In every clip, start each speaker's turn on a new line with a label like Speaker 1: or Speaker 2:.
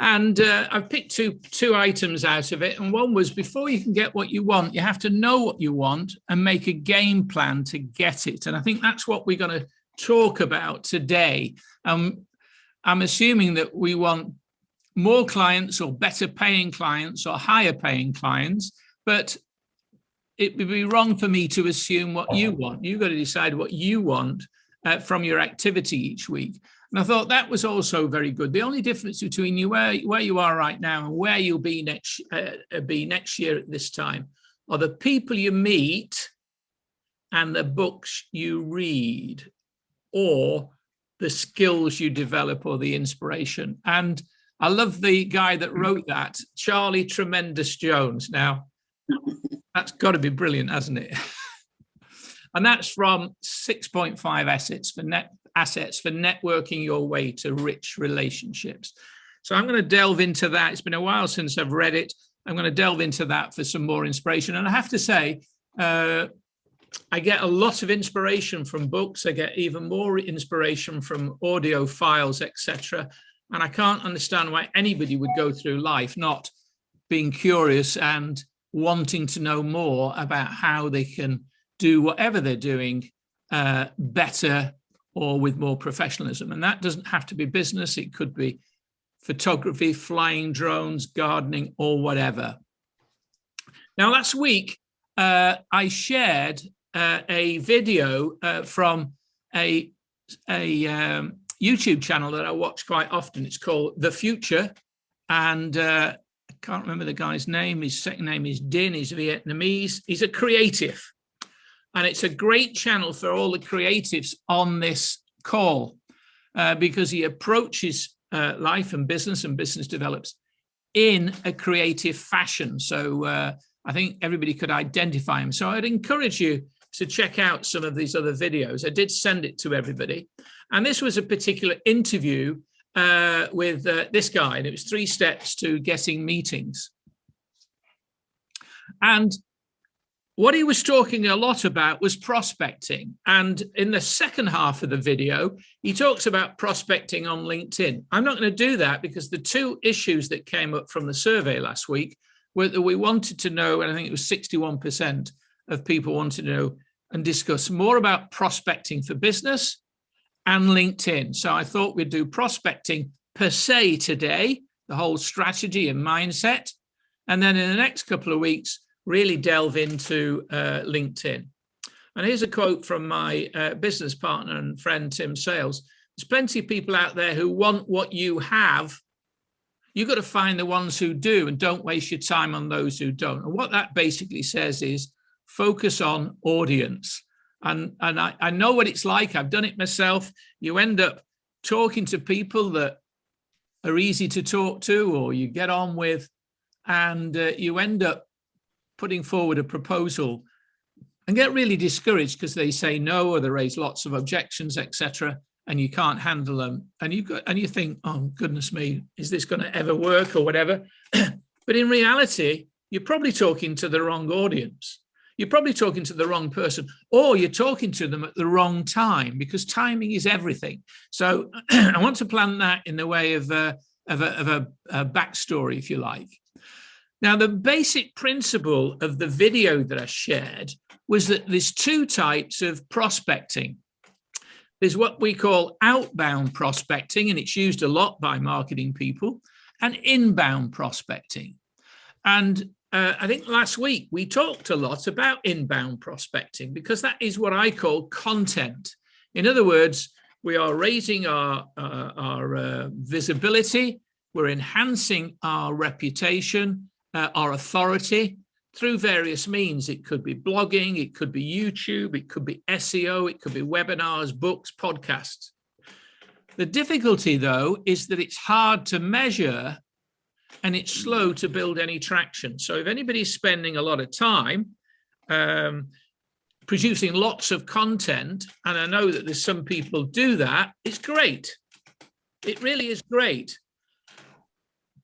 Speaker 1: And I've picked two items out of it. And one was, before you can get what you want, you have to know what you want and make a game plan to get it. And I think that's what we're going to talk about today. I'm assuming that we want more clients or better paying clients or higher paying clients, but it would be wrong for me to assume what you want. You've got to decide what you want from your activity each week. And I thought that was also very good. The only difference between you where you are right now and where you'll be next year at this time are the people you meet and the books you read, or the skills you develop, or the inspiration. And I love the guy that wrote that, Charlie Tremendous Jones. Now, that's got to be brilliant, hasn't it? And that's from 6.5 assets for networking your way to rich relationships. So I'm going to delve into that. It's been a while since I've read it. I'm going to delve into that for some more inspiration. And I have to say, I get a lot of inspiration from books. I get even more inspiration from audio files, etc. And I can't understand why anybody would go through life not being curious and wanting to know more about how they can do whatever they're doing better or with more professionalism. And that doesn't have to be business. It could be photography, flying drones, gardening, or whatever. Now, last week, I shared a video from a YouTube channel that I watch quite often. It's called The Future. And I can't remember the guy's name. His second name is Din. He's Vietnamese. He's a creative. And it's a great channel for all the creatives on this call because he approaches life and business develops in a creative fashion. So I think everybody could identify him. So I'd encourage you to check out some of these other videos. I did send it to everybody. And this was a particular interview with this guy, and it was 3 steps to getting meetings. And what he was talking a lot about was prospecting. And in the second half of the video, he talks about prospecting on LinkedIn. I'm not going to do that because the 2 issues that came up from the survey last week were that we wanted to know, and I think it was 61% of people wanted to know and discuss more about prospecting for business and LinkedIn. So I thought we'd do prospecting per se today, the whole strategy and mindset. And then in the next couple of weeks, really delve into LinkedIn. And here's a quote from my business partner and friend, Tim Sales. There's plenty of people out there who want what you have. You've got to find the ones who do, and don't waste your time on those who don't. And what that basically says is focus on audience. And I know what it's like. I've done it myself. You end up talking to people that are easy to talk to or you get on with, and you end up putting forward a proposal and get really discouraged because they say no, or they raise lots of objections, etc., and you can't handle them. And you think, oh, goodness me, is this going to ever work or whatever? But in reality, you're probably talking to the wrong audience. You're probably talking to the wrong person, or you're talking to them at the wrong time, because timing is everything. So I want to plan that in the way of a backstory, if you like. Now, the basic principle of the video that I shared was that there's 2 types of prospecting. There's what we call outbound prospecting, and it's used a lot by marketing people, and inbound prospecting. And I think last week we talked a lot about inbound prospecting because that is what I call content. In other words, we are raising our visibility, we're enhancing our reputation, our authority through various means. It could be blogging, it could be YouTube, it could be SEO, it could be webinars, books, podcasts. The difficulty, though, is that it's hard to measure and it's slow to build any traction. So if anybody's spending a lot of time producing lots of content, and I know that there's some people do that, it's great. It really is great.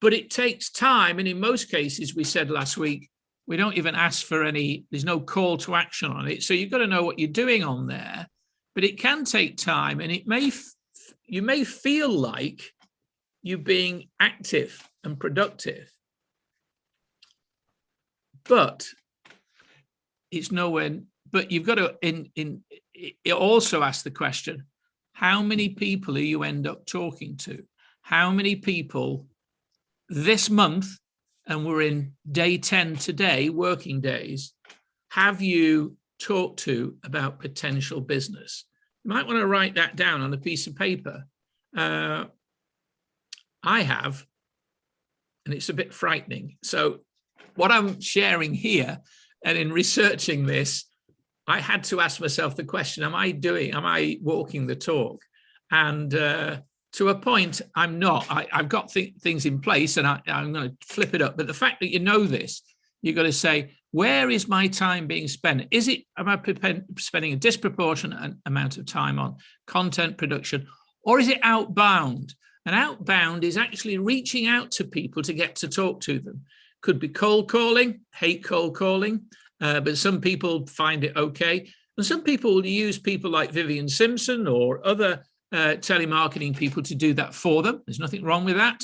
Speaker 1: But it takes time. And in most cases, we said last week, we don't even ask for any, there's no call to action on it. So you've got to know what you're doing on there, but it can take time. And you may feel like you being active and productive. But it's nowhere, but you've got to it also ask the question, how many people are you end up talking to? How many people this month, and we're in day 10 today, working days, have you talked to about potential business? You might want to write that down on a piece of paper. I have, and it's a bit frightening. So what I'm sharing here, and in researching this, I had to ask myself the question, am I walking the talk? And to a point, I'm not. I've got things in place, and I'm going to flip it up. But the fact that you know this, you've got to say, where is my time being spent? Am I spending a disproportionate amount of time on content production, or is it outbound? And outbound is actually reaching out to people to get to talk to them. Could be cold calling, hate cold calling, but some people find it okay. And some people will use people like Vivian Simpson or other telemarketing people to do that for them. There's nothing wrong with that.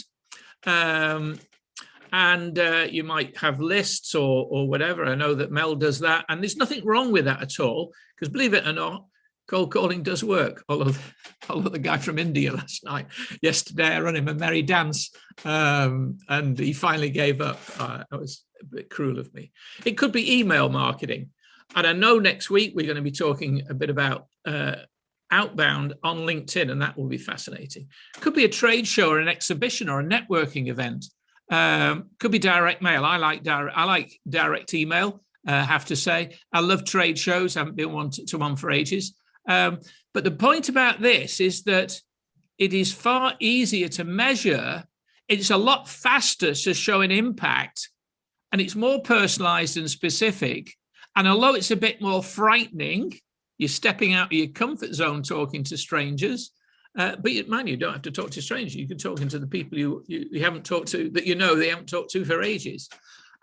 Speaker 1: And you might have lists or whatever. I know that Mel does that, and there's nothing wrong with that at all, because believe it or not, cold calling does work. Although the guy from India yesterday, I ran him a merry dance, and he finally gave up. That was a bit cruel of me. It could be email marketing. And I know next week we're going to be talking a bit about outbound on LinkedIn, and that will be fascinating. Could be a trade show or an exhibition or a networking event. Could be direct mail. I like direct email, have to say. I love trade shows. I haven't been to one for ages. But the point about this is that it is far easier to measure. It's a lot faster to show an impact, and it's more personalized and specific. And although it's a bit more frightening, you're stepping out of your comfort zone talking to strangers. But mind you don't have to talk to strangers. You can talk to the people you haven't talked to, that they haven't talked to for ages.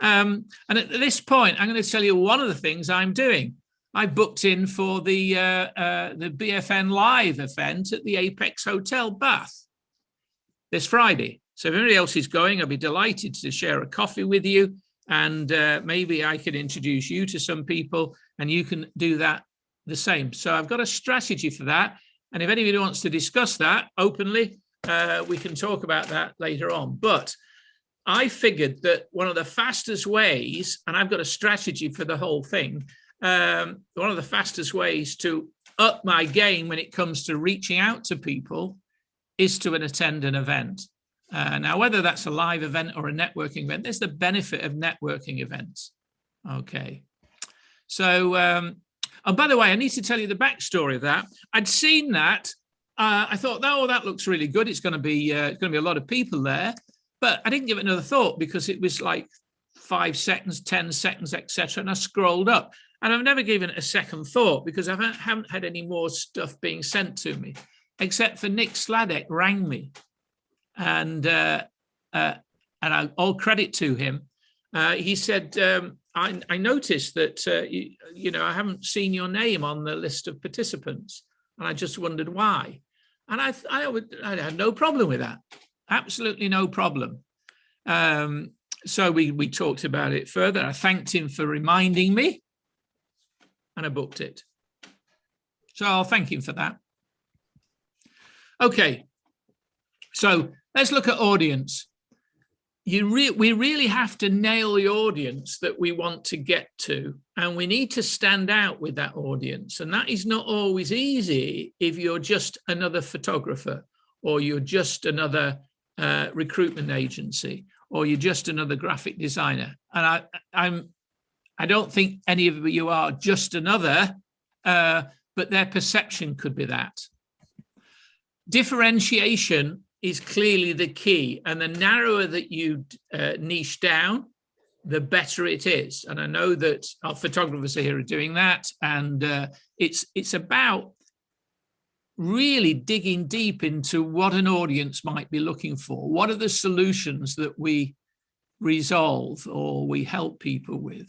Speaker 1: And at this point, I'm going to tell you one of the things I'm doing. I booked in for the BFN Live event at the Apex Hotel, Bath, this Friday. So if anybody else is going, I'll be delighted to share a coffee with you, and maybe I can introduce you to some people, and you can do that the same. So I've got a strategy for that. And if anybody wants to discuss that openly, we can talk about that later on. But I figured that one of the fastest ways, and I've got a strategy for the whole thing, one of the fastest ways to up my game when it comes to reaching out to people is to attend an event. Now, whether that's a live event or a networking event, there's the benefit of networking events. Okay. So, and by the way, I need to tell you the backstory of that. I'd seen that. I thought, oh, that looks really good. It's going to be a lot of people there. But I didn't give it another thought, because it was like 5 seconds, 10 seconds, etc. And I scrolled up, and I've never given it a second thought, because I haven't had any more stuff being sent to me, except for Nick Sladek rang me, and all credit to him. He said, I noticed that, I haven't seen your name on the list of participants, and I just wondered why. And I had no problem with that. Absolutely no problem. So we talked about it further. I thanked him for reminding me, and I booked it. So I'll thank him for that. Okay. So let's look at audience. We really have to nail the audience that we want to get to, and we need to stand out with that audience. And that is not always easy if you're just another photographer, or you're just another recruitment agency, or you're just another graphic designer. And I don't think any of you are just another, but their perception could be that. Differentiation is clearly the key, and the narrower that you niche down, the better it is. And I know that our photographers here are doing that, and it's about really digging deep into what an audience might be looking for. What are the solutions that we resolve or we help people with?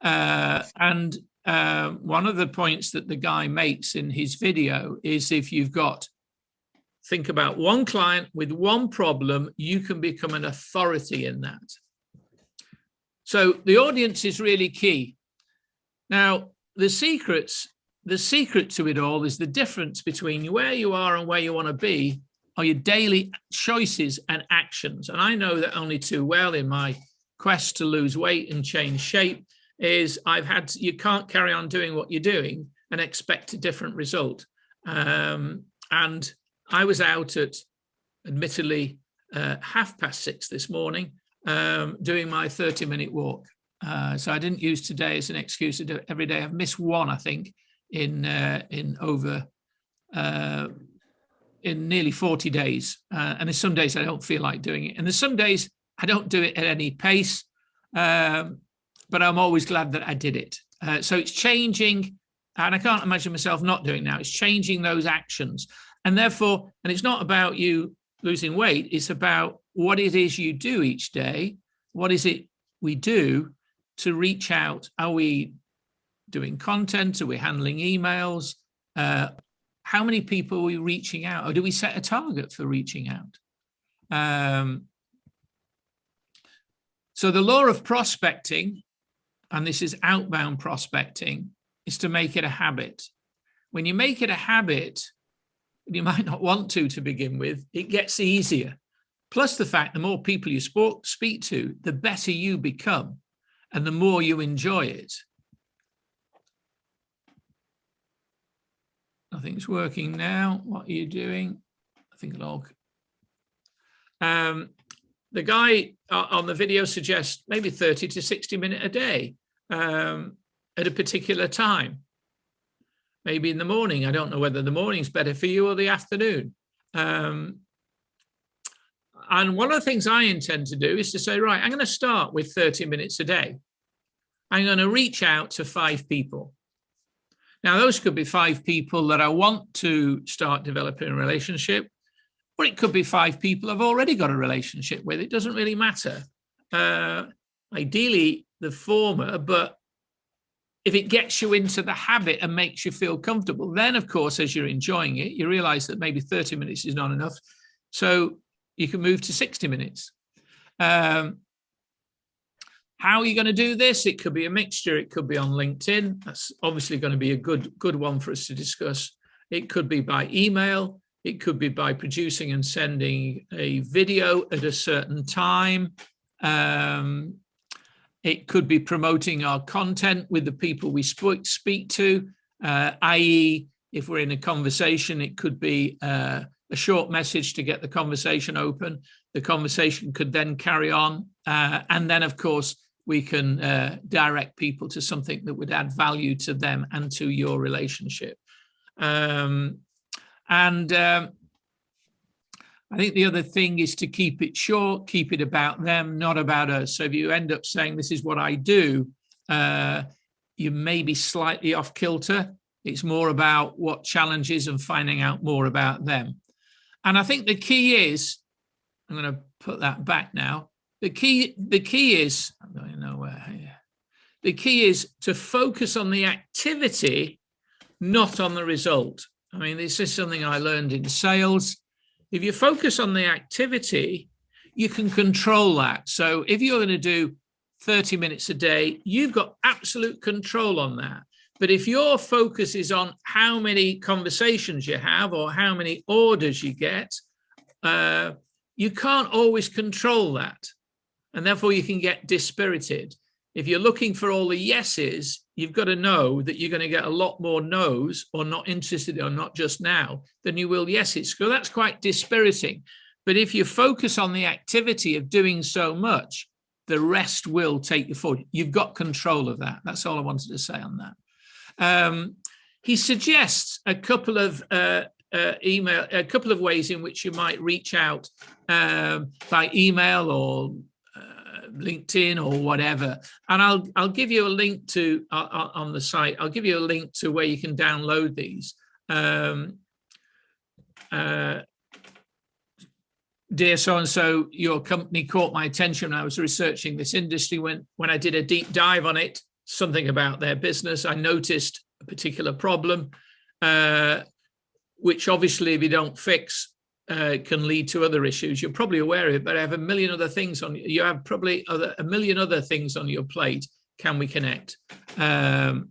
Speaker 1: And one of the points that the guy makes in his video is, if you've got think about one client with one problem, you can become an authority in that. So the audience is really key. Now, the secret to it all is the difference between where you are and where you want to be are your daily choices and actions. And I know that only too well in my quest to lose weight and change shape is you can't carry on doing what you're doing and expect a different result. And I was out at, admittedly, 6:30 this morning, doing my 30-minute walk. So I didn't use today as an excuse to do it every day. I've missed one, I think, in nearly 40 days. And there's some days I don't feel like doing it. And there's some days I don't do it at any pace, but I'm always glad that I did it. So it's changing, and I can't imagine myself not doing now. It's changing those actions. And therefore, and it's not about you losing weight, it's about what it is you do each day. What is it we do to reach out? Are we doing content? Are we handling emails? How many people are we reaching out? Or do we set a target for reaching out? So the law of prospecting, and this is outbound prospecting, is to make it a habit. When you make it a habit, you might not want to begin with, it gets easier. Plus the fact the more people you speak to, the better you become and the more you enjoy it. Nothing's working now. What are you doing? I think log. The guy on the video suggests maybe 30 to 60 minutes a day at a particular time. Maybe in the morning. I don't know whether the morning's better for you or the afternoon. And one of the things I intend to do is to say, right, I'm going to start with 30 minutes a day. I'm going to reach out to 5 people. Now, those could be 5 people that I want to start developing a relationship, or it could be 5 people I've already got a relationship with. It doesn't really matter. Ideally, the former, but if it gets you into the habit and makes you feel comfortable, then, of course, as you're enjoying it, you realize that maybe 30 minutes is not enough. So you can move to 60 minutes. How are you going to do this? It could be a mixture. It could be on LinkedIn. That's obviously going to be a good one for us to discuss. It could be by email. It could be by producing and sending a video at a certain time. It could be promoting our content with the people we speak to, i.e., if we're in a conversation, it could be a short message to get the conversation open. The conversation could then carry on. And then, of course, we can direct people to something that would add value to them and to your relationship. I think the other thing is to keep it short, keep it about them, not about us. So if you end up saying, this is what I do, you may be slightly off kilter. It's more about what challenges and finding out more about them. And I think the key is, I'm going to put that back now. The key is, I'm going nowhere here. The key is to focus on the activity, not on the result. I mean, this is something I learned in sales. If you focus on the activity, you can control that. So if you're going to do 30 minutes a day, you've got absolute control on that. But if your focus is on how many conversations you have or how many orders you get, you can't always control that. And therefore, you can get dispirited. If you're looking for all the yeses, you've got to know that you're going to get a lot more no's or not interested or not just now than you will yeses. So that's quite dispiriting. But if you focus on the activity of doing so much, the rest will take you forward. You've got control of that. That's all I wanted to say on that. He suggests a couple of ways in which you might reach out by email or LinkedIn or whatever, and I'll give you a link to on the site. I'll give you a link to where you can download these. Dear so-and-so, your company caught my attention when I was researching this industry. When I did a deep dive on it, something about their business, I noticed a particular problem, which obviously if you don't fix, can lead to other issues. You're probably aware of it, but I have a million other things on. You have probably a million other things on your plate. Can we connect? The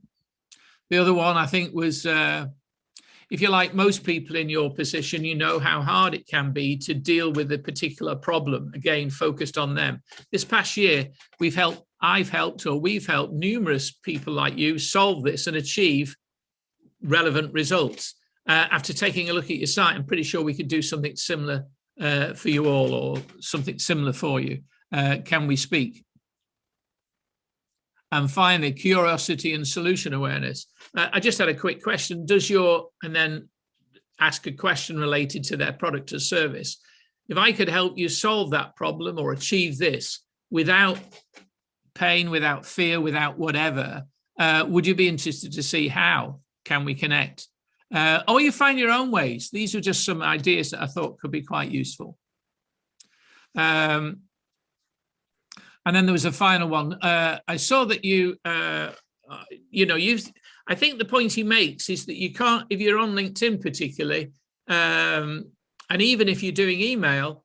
Speaker 1: other one I think was, if you're like most people in your position, you know how hard it can be to deal with a particular problem. Again, focused on them. This past year, we've helped numerous people like you solve this and achieve relevant results. After taking a look at your site, I'm pretty sure we could do something similar for you all, or something similar for you. Can we speak? And finally, curiosity and solution awareness. I just had a quick question. And then ask a question related to their product or service. If I could help you solve that problem or achieve this without pain, without fear, without whatever, would you be interested to see how? Can we connect? Or you find your own ways. These are just some ideas that I thought could be quite useful. And then there was a final one. I saw that I think the point he makes is that you can't, if you're on LinkedIn particularly, and even if you're doing email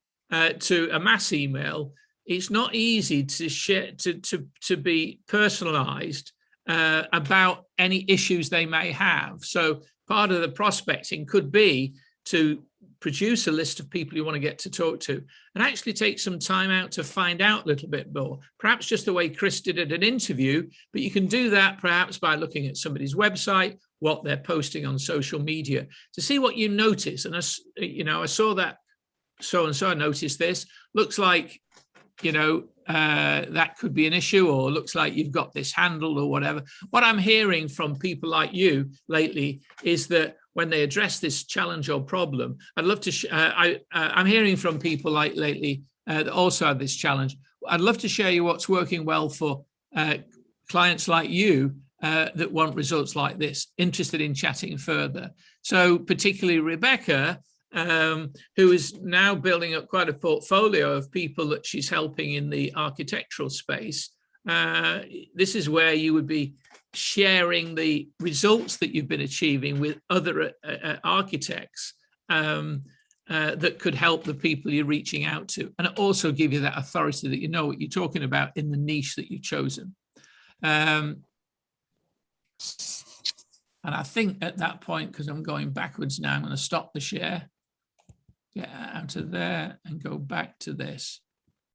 Speaker 1: to a mass email, it's not easy to share, to be personalized about any issues they may have. So part of the prospecting could be to produce a list of people you want to get to talk to and actually take some time out to find out a little bit more, perhaps just the way Chris did at an interview, but you can do that perhaps by looking at somebody's website, what they're posting on social media, to see what you notice. And I saw that so-and-so, I noticed this, looks like, that could be an issue, or looks like you've got this handled or whatever. What I'm hearing from people like you lately is that when they address this challenge or problem, I'd love to, I'm hearing from people like lately that also have this challenge. I'd love to share you what's working well for clients like you that want results like this, interested in chatting further. So particularly Rebecca, who is now building up quite a portfolio of people that she's helping in the architectural space. This is where you would be sharing the results that you've been achieving with other architects that could help the people you're reaching out to, and also give you that authority that you know what you're talking about in the niche that you've chosen. And I think at that point, because I'm going backwards now, I'm going to stop the share, get out of there and go back to this.